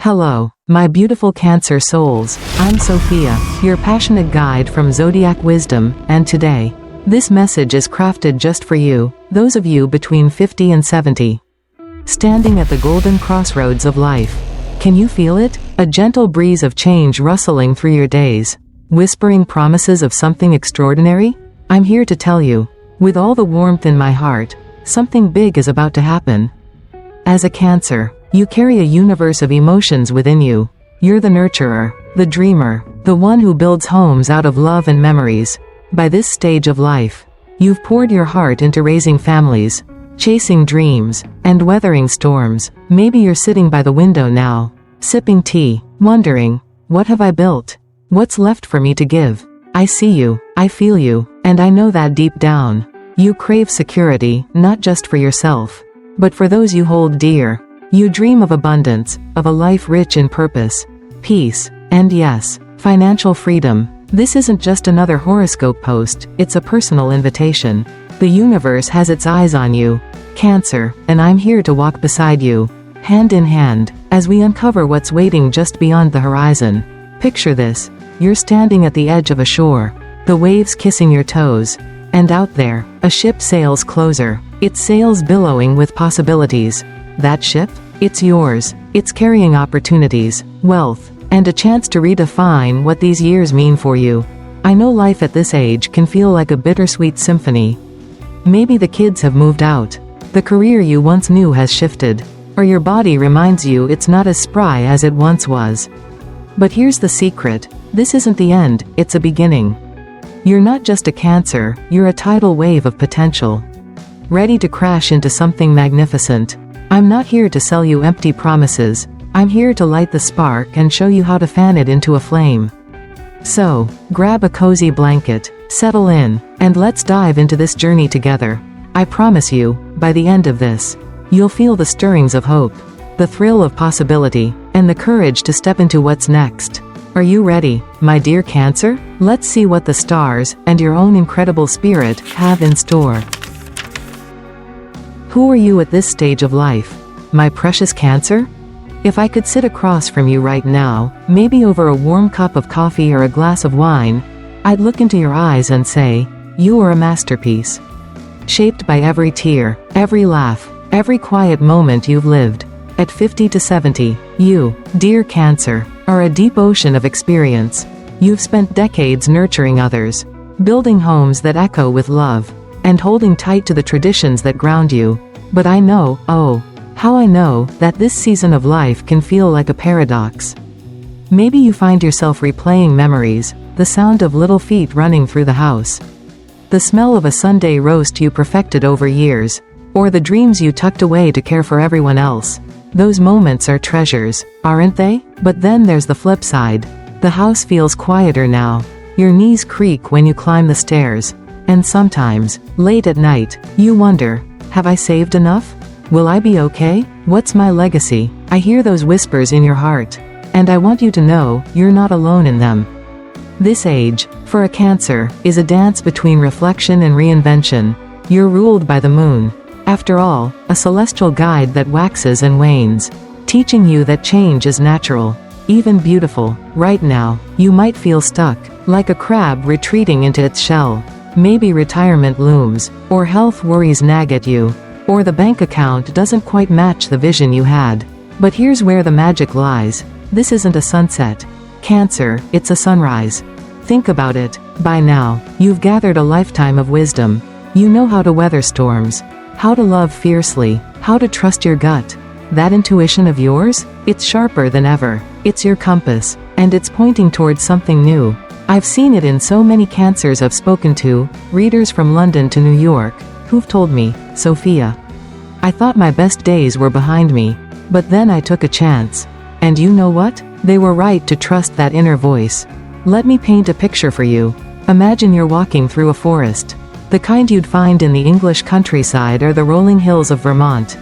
Hello, my beautiful Cancer souls. I'm Sophia, your passionate guide from Zodiac Wisdom, and today, this message is crafted just for you, those of you between 50 and 70. Standing at the golden crossroads of life. Can you feel it? A gentle breeze of change rustling through your days, whispering promises of something extraordinary? I'm here to tell you, with all the warmth in my heart, something big is about to happen. As a Cancer, you carry a universe of emotions within you. You're the nurturer, the dreamer, the one who builds homes out of love and memories. By this stage of life, you've poured your heart into raising families, chasing dreams, and weathering storms. Maybe you're sitting by the window now, sipping tea, wondering, what have I built? What's left for me to give? I see you, I feel you, and I know that deep down, you crave security, not just for yourself, but for those you hold dear. You dream of abundance, of a life rich in purpose, peace, and yes, financial freedom. This isn't just another horoscope post, it's a personal invitation. The universe has its eyes on you, Cancer, and I'm here to walk beside you, hand in hand, as we uncover what's waiting just beyond the horizon. Picture this, you're standing at the edge of a shore, the waves kissing your toes, and out there, a ship sails closer, its sails billowing with possibilities. That ship? It's yours. It's carrying opportunities, wealth, and a chance to redefine what these years mean for you. I know life at this age can feel like a bittersweet symphony. Maybe the kids have moved out, the career you once knew has shifted, or your body reminds you it's not as spry as it once was. But here's the secret, this isn't the end, it's a beginning. You're not just a Cancer, you're a tidal wave of potential, ready to crash into something magnificent. I'm not here to sell you empty promises, I'm here to light the spark and show you how to fan it into a flame. So, grab a cozy blanket, settle in, and let's dive into this journey together. I promise you, by the end of this, you'll feel the stirrings of hope, the thrill of possibility, and the courage to step into what's next. Are you ready, my dear Cancer? Let's see what the stars, and your own incredible spirit, have in store. Who are you at this stage of life, my precious Cancer? If I could sit across from you right now, maybe over a warm cup of coffee or a glass of wine, I'd look into your eyes and say, you are a masterpiece. Shaped by every tear, every laugh, every quiet moment you've lived. At 50 to 70, you, dear Cancer, are a deep ocean of experience. You've spent decades nurturing others, building homes that echo with love, and holding tight to the traditions that ground you. But I know, oh, how I know, that this season of life can feel like a paradox. Maybe you find yourself replaying memories, the sound of little feet running through the house, the smell of a Sunday roast you perfected over years, or the dreams you tucked away to care for everyone else. Those moments are treasures, aren't they? But then there's the flip side. The house feels quieter now. Your knees creak when you climb the stairs. And sometimes, late at night, you wonder, have I saved enough? Will I be okay? What's my legacy? I hear those whispers in your heart. And I want you to know, you're not alone in them. This age, for a Cancer, is a dance between reflection and reinvention. You're ruled by the moon. After all, a celestial guide that waxes and wanes, teaching you that change is natural, even beautiful. Right now, you might feel stuck, like a crab retreating into its shell. Maybe retirement looms, or health worries nag at you, or the bank account doesn't quite match the vision you had. But here's where the magic lies. This isn't a sunset, Cancer, it's a sunrise. Think about it. By now, you've gathered a lifetime of wisdom. You know how to weather storms, how to love fiercely, how to trust your gut. That intuition of yours? It's sharper than ever. It's your compass, and it's pointing towards something new. I've seen it in so many Cancers I've spoken to, readers from London to New York, who've told me, Sophia, I thought my best days were behind me, but then I took a chance. And you know what? They were right to trust that inner voice. Let me paint a picture for you. Imagine you're walking through a forest, the kind you'd find in the English countryside or the rolling hills of Vermont.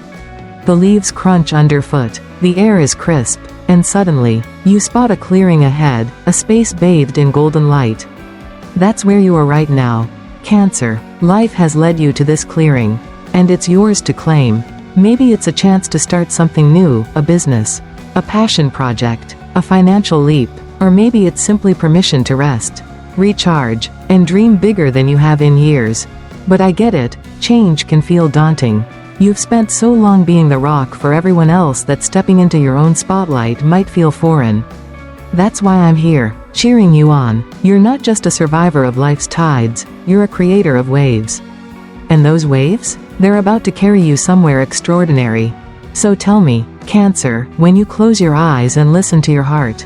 The leaves crunch underfoot, the air is crisp, and suddenly, you spot a clearing ahead, a space bathed in golden light. That's where you are right now, Cancer. Life has led you to this clearing, and it's yours to claim. Maybe it's a chance to start something new, a business, A passion project, a financial leap, or maybe it's simply permission to rest, recharge, and dream bigger than you have in years. But I get it, change can feel daunting. You've spent so long being the rock for everyone else that stepping into your own spotlight might feel foreign. That's why I'm here, cheering you on. You're not just a survivor of life's tides, you're a creator of waves. And those waves? They're about to carry you somewhere extraordinary. So tell me, Cancer, when you close your eyes and listen to your heart,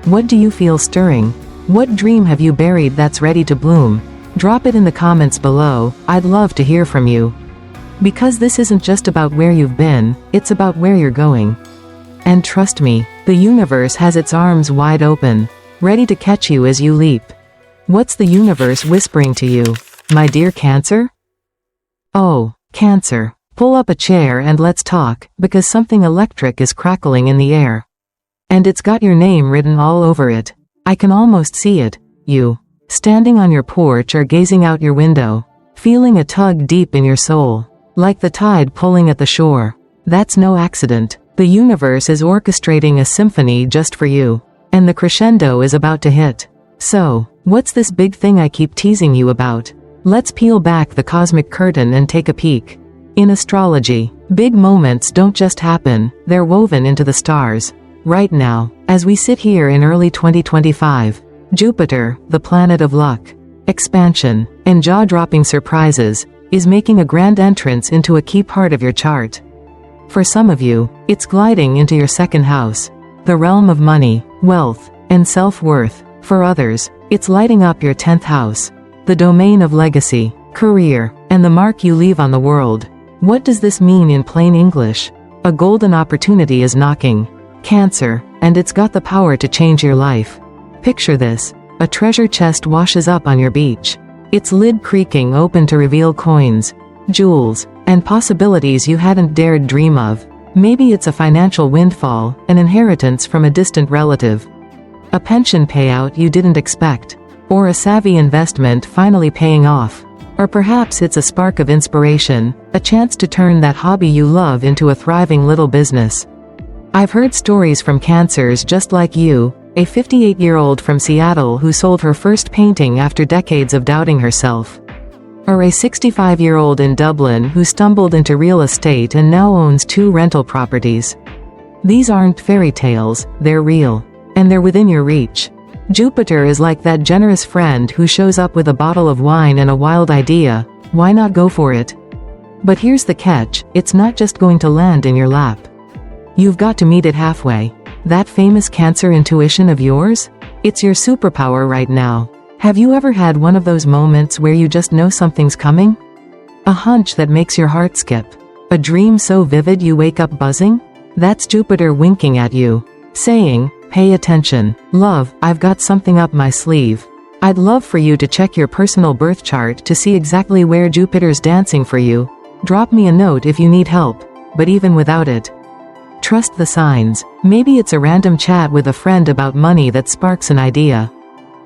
what do you feel stirring? What dream have you buried that's ready to bloom? Drop it in the comments below, I'd love to hear from you. Because this isn't just about where you've been, it's about where you're going. And trust me, the universe has its arms wide open, ready to catch you as you leap. What's the universe whispering to you, my dear Cancer? Oh, Cancer, pull up a chair and let's talk, because something electric is crackling in the air. And it's got your name written all over it. I can almost see it, you, standing on your porch or gazing out your window, feeling a tug deep in your soul. Like the tide pulling at the shore. That's no accident. The universe is orchestrating a symphony just for you. And the crescendo is about to hit. So, what's this big thing I keep teasing you about? Let's peel back the cosmic curtain and take a peek. In astrology, big moments don't just happen, they're woven into the stars. Right now, as we sit here in early 2025, Jupiter, the planet of luck, expansion, and jaw-dropping surprises, is making a grand entrance into a key part of your chart. For some of you, it's gliding into your second house, the realm of money, wealth, and self-worth. For others, it's lighting up your 10th house, the domain of legacy, career, and the mark you leave on the world. What does this mean in plain English? A golden opportunity is knocking, Cancer, and it's got the power to change your life. Picture this, a treasure chest washes up on your beach. Its lid creaking open to reveal coins, jewels, and possibilities you hadn't dared dream of. Maybe it's a financial windfall, an inheritance from a distant relative, a pension payout you didn't expect, or a savvy investment finally paying off. Or perhaps it's a spark of inspiration, a chance to turn that hobby you love into a thriving little business. I've heard stories from Cancers just like you, a 58-year-old from Seattle who sold her first painting after decades of doubting herself. Or a 65-year-old in Dublin who stumbled into real estate and now owns 2 rental properties. These aren't fairy tales, they're real. And they're within your reach. Jupiter is like that generous friend who shows up with a bottle of wine and a wild idea. Why not go for it? But here's the catch, it's not just going to land in your lap. You've got to meet it halfway. That famous Cancer intuition of yours? It's your superpower right now. Have you ever had one of those moments where you just know something's coming? A hunch that makes your heart skip. A dream so vivid you wake up buzzing? That's Jupiter winking at you, saying, pay attention. Love, I've got something up my sleeve. I'd love for you to check your personal birth chart to see exactly where Jupiter's dancing for you. Drop me a note if you need help. But even without it, trust the signs. Maybe it's a random chat with a friend about money that sparks an idea.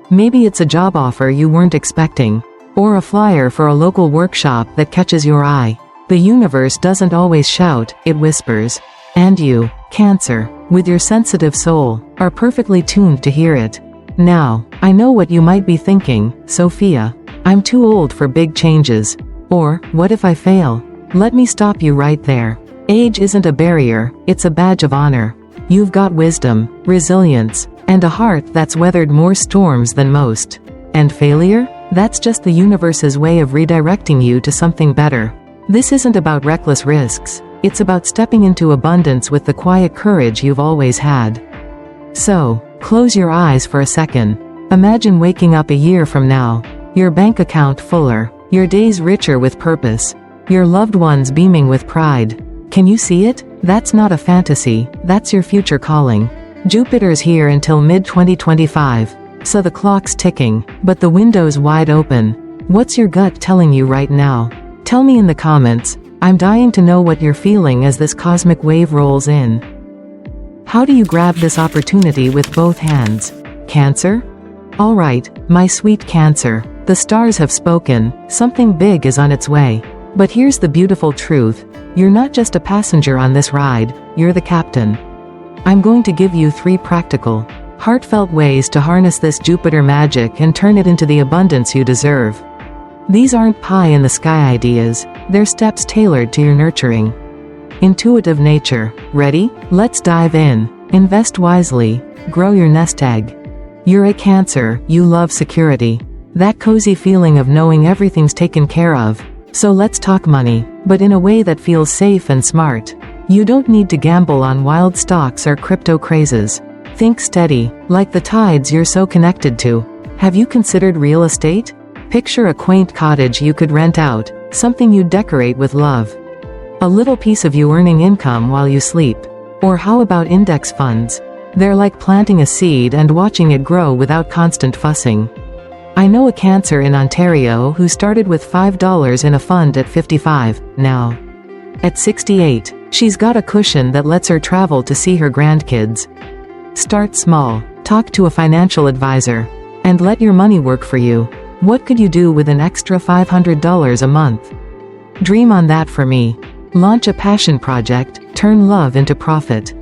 Maybe it's a job offer you weren't expecting. Or a flyer for a local workshop that catches your eye. The universe doesn't always shout, it whispers. And you, Cancer, with your sensitive soul, are perfectly tuned to hear it. Now, I know what you might be thinking, Sophia. I'm too old for big changes. Or, what if I fail? Let me stop you right there. Age isn't a barrier, it's a badge of honor. You've got wisdom, resilience, and a heart that's weathered more storms than most. And failure? That's just the universe's way of redirecting you to something better. This isn't about reckless risks. It's about stepping into abundance with the quiet courage you've always had. So, close your eyes for a second. Imagine waking up a year from now. Your bank account fuller, your days richer with purpose, your loved ones beaming with pride. Can you see it? That's not a fantasy, that's your future calling. Jupiter's here until mid-2025, so the clock's ticking, but the window's wide open. What's your gut telling you right now? Tell me in the comments. I'm dying to know what you're feeling as this cosmic wave rolls in. How do you grab this opportunity with both hands? Cancer? Alright, my sweet Cancer. The stars have spoken, something big is on its way. But here's the beautiful truth. You're not just a passenger on this ride, you're the captain. I'm going to give you 3 practical, heartfelt ways to harness this Jupiter magic and turn it into the abundance you deserve. These aren't pie-in-the-sky ideas, they're steps tailored to your nurturing, intuitive nature. Ready? Let's dive in. Invest wisely. Grow your nest egg. You're a Cancer, you love security. That cozy feeling of knowing everything's taken care of. So let's talk money, but in a way that feels safe and smart. You don't need to gamble on wild stocks or crypto crazes. Think steady, like the tides you're so connected to. Have you considered real estate? Picture a quaint cottage you could rent out, something you'd decorate with love. A little piece of you earning income while you sleep. Or how about index funds? They're like planting a seed and watching it grow without constant fussing. I know a Cancer in Ontario who started with $5 in a fund at 55, now, at 68, she's got a cushion that lets her travel to see her grandkids. Start small, talk to a financial advisor, and let your money work for you. What could you do with an extra $500 a month? Dream on that for me. Launch a passion project, turn love into profit.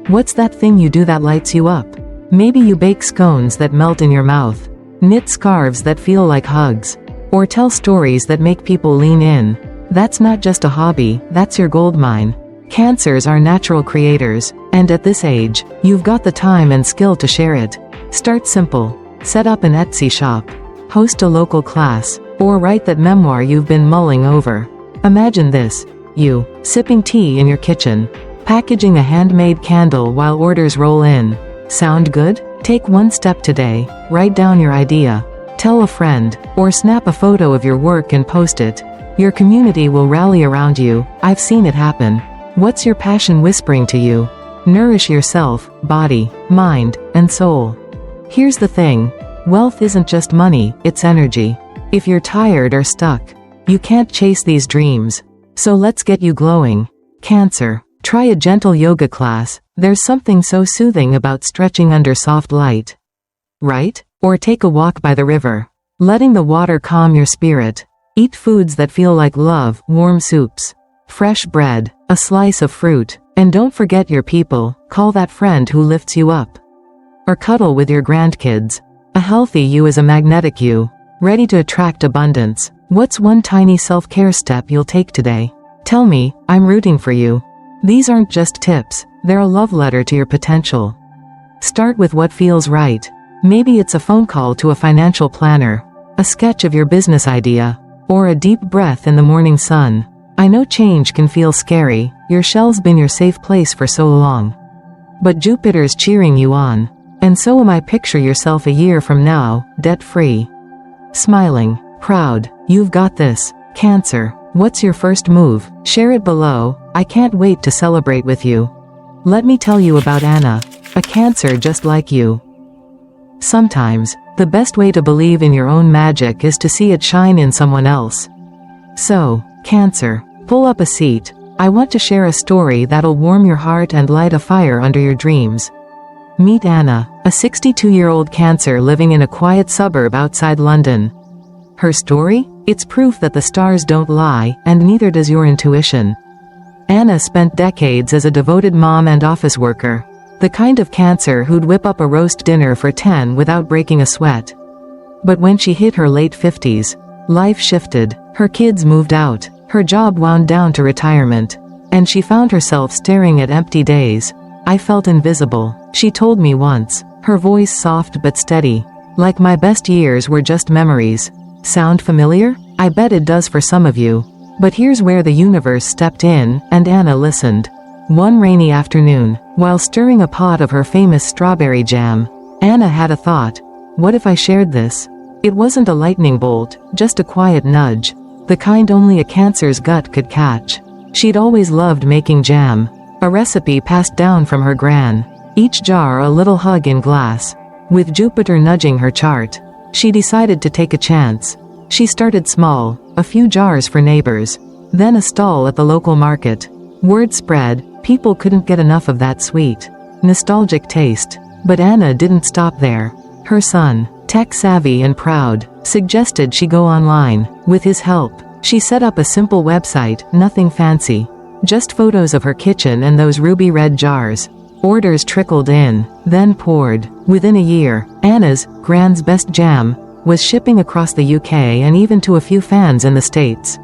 What's that thing you do that lights you up? Maybe you bake scones that melt in your mouth, knit scarves that feel like hugs, or tell stories that make people lean in. That's not just a hobby, that's your goldmine. Cancers are natural creators, and at this age, you've got the time and skill to share it. Start simple. Set up an Etsy shop, host a local class, or write that memoir you've been mulling over. Imagine this. You, sipping tea in your kitchen, packaging a handmade candle while orders roll in. Sound good? Take one step today, write down your idea, tell a friend, or snap a photo of your work and post it. Your community will rally around you. I've seen it happen. What's your passion whispering to you? Nourish yourself, body, mind, and soul. Here's the thing. Wealth isn't just money, it's energy. If you're tired or stuck, you can't chase these dreams. So let's get you glowing. Cancer. Try a gentle yoga class. There's something so soothing about stretching under soft light. Right? Or take a walk by the river, letting the water calm your spirit. Eat foods that feel like love, warm soups, fresh bread, a slice of fruit, and don't forget your people. Call that friend who lifts you up. Or cuddle with your grandkids. A healthy you is a magnetic you, ready to attract abundance. What's one tiny self-care step you'll take today? Tell me, I'm rooting for you. These aren't just tips, they're a love letter to your potential. Start with what feels right. Maybe it's a phone call to a financial planner, a sketch of your business idea, or a deep breath in the morning sun. I know change can feel scary, your shell's been your safe place for so long. But Jupiter's cheering you on. And so am I. Picture yourself a year from now, debt-free. Smiling, proud, you've got this. Cancer, what's your first move? Share it below. I can't wait to celebrate with you. Let me tell you about Anna, a Cancer just like you. Sometimes, the best way to believe in your own magic is to see it shine in someone else. So, Cancer, pull up a seat. I want to share a story that'll warm your heart and light a fire under your dreams. Meet Anna, a 62-year-old Cancer living in a quiet suburb outside London. Her story? It's proof that the stars don't lie, and neither does your intuition. Anna spent decades as a devoted mom and office worker, the kind of Cancer who'd whip up a roast dinner for 10 without breaking a sweat. But when she hit her late 50s, life shifted. Her kids moved out, her job wound down to retirement, and she found herself staring at empty days. I felt invisible, she told me once, her voice soft but steady, like my best years were just memories. Sound familiar? I bet it does for some of you. But here's where the universe stepped in, and Anna listened. One rainy afternoon, while stirring a pot of her famous strawberry jam, Anna had a thought. What if I shared this? It wasn't a lightning bolt, just a quiet nudge, the kind only a Cancer's gut could catch. She'd always loved making jam, a recipe passed down from her gran, each jar a little hug in glass. With Jupiter nudging her chart, she decided to take a chance. She started small, a few jars for neighbors, then a stall at the local market. Word spread, people couldn't get enough of that sweet, nostalgic taste. But Anna didn't stop there. Her son, tech-savvy and proud, suggested she go online. With his help, she set up a simple website, nothing fancy, just photos of her kitchen and those ruby red jars. Orders trickled in, then poured. Within a year, Anna's, Grand's Best Jam, was shipping across the UK and even to a few fans in the States.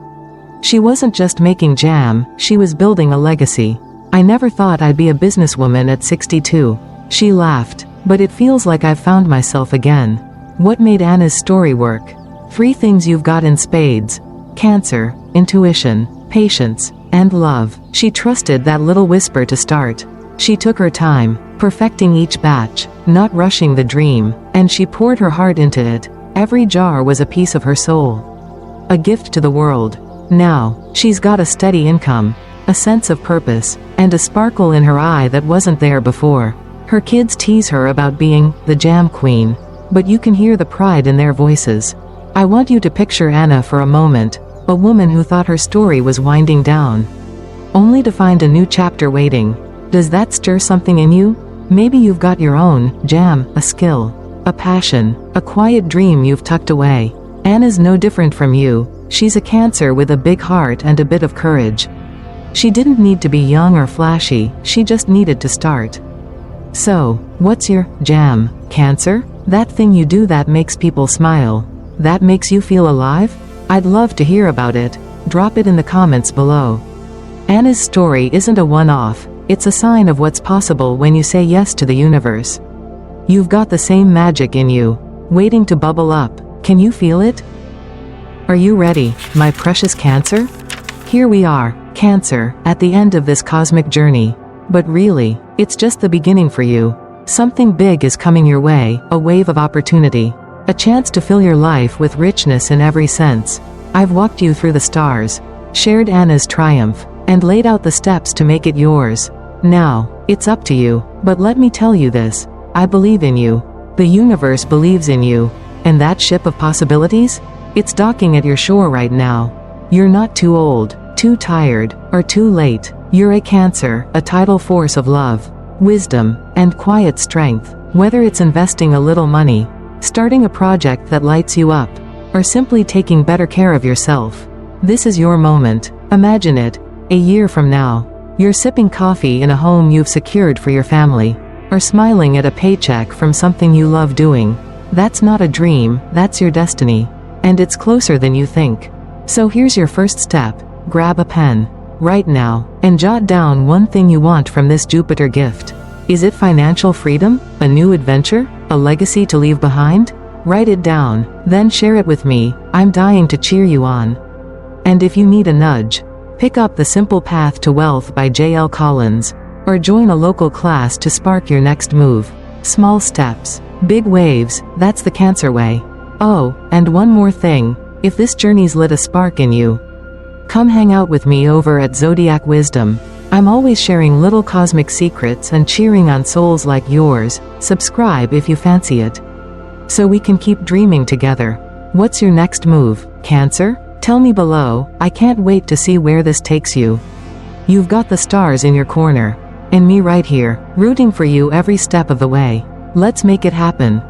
She wasn't just making jam, she was building a legacy. I never thought I'd be a businesswoman at 62. She laughed. But it feels like I've found myself again. What made Anna's story work? 3 things you've got in spades: Cancer, intuition, patience, and love. She trusted that little whisper to start. She took her time, perfecting each batch, not rushing the dream, and she poured her heart into it. Every jar was a piece of her soul. A gift to the world. Now, she's got a steady income, a sense of purpose, and a sparkle in her eye that wasn't there before. Her kids tease her about being the jam queen, but you can hear the pride in their voices. I want you to picture Anna for a moment, a woman who thought her story was winding down, only to find a new chapter waiting. Does that stir something in you? Maybe you've got your own jam, a skill, a passion, a quiet dream you've tucked away. Anna's no different from you. She's a Cancer with a big heart and a bit of courage. She didn't need to be young or flashy, she just needed to start. So, what's your jam, Cancer? That thing you do that makes people smile. That makes you feel alive? I'd love to hear about it. Drop it in the comments below. Anna's story isn't a one-off, it's a sign of what's possible when you say yes to the universe. You've got the same magic in you, waiting to bubble up. Can you feel it? Are you ready, my precious Cancer? Here we are, Cancer, at the end of this cosmic journey. But really, it's just the beginning for you. Something big is coming your way, a wave of opportunity. A chance to fill your life with richness in every sense. I've walked you through the stars, shared Anna's triumph, and laid out the steps to make it yours. Now, it's up to you, but let me tell you this. I believe in you. The universe believes in you. And that ship of possibilities? It's docking at your shore right now. You're not too old, too tired, or too late. You're a Cancer, a tidal force of love, wisdom, and quiet strength. Whether it's investing a little money, starting a project that lights you up, or simply taking better care of yourself, this is your moment. Imagine it, a year from now. You're sipping coffee in a home you've secured for your family, or smiling at a paycheck from something you love doing. That's not a dream, that's your destiny. And it's closer than you think. So here's your first step. Grab a pen right now, and jot down one thing you want from this Jupiter gift. Is it financial freedom? A new adventure? A legacy to leave behind? Write it down, then share it with me. I'm dying to cheer you on. And if you need a nudge, pick up The Simple Path to Wealth by J.L. Collins, or join a local class to spark your next move. Small steps, big waves, that's the Cancer way. Oh, and one more thing, if this journey's lit a spark in you, come hang out with me over at Zodiac Wisdom. I'm always sharing little cosmic secrets and cheering on souls like yours. Subscribe if you fancy it, so we can keep dreaming together. What's your next move, Cancer? Tell me below. I can't wait to see where this takes you. You've got the stars in your corner, and me right here, rooting for you every step of the way. Let's make it happen.